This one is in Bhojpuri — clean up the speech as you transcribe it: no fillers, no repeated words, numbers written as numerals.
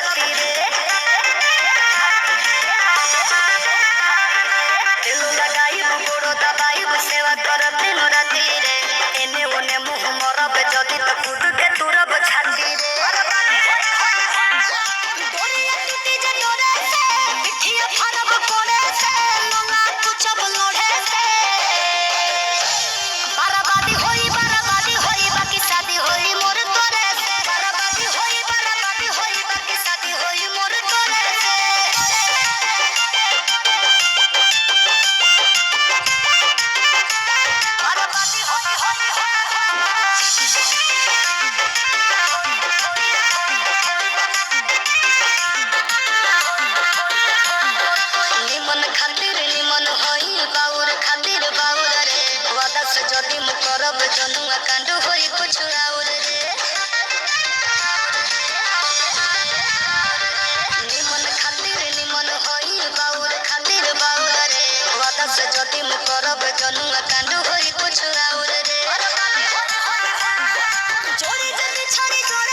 खातिर दिल लगाइब गोड़ दबाइब सेवा करब दिन राति रे एने ओने मुंह मरब जदी त खुद के तुरब छाती रे डोरिया टूटी जे डोरे से पिठिया फरब पड़े से लंगा कुचब लोढ़े से बर्बादी होई बाकी शादी होई मोर तोरे से बर्बादी होई बाकी शादी होई मोर तोरे से बर्बादी निमन खातिर निमन होई बाउर खातिर बाउर रे वादा से जदी मु करब जनुआ कांड होई कुछ और रे निमन खातिर निमन होई बाउर खातिर बाउर रे वादा से जदी मु करब जनुआ कांड होई कुछ और रे जोड़ी जदी छड़ी जोड़े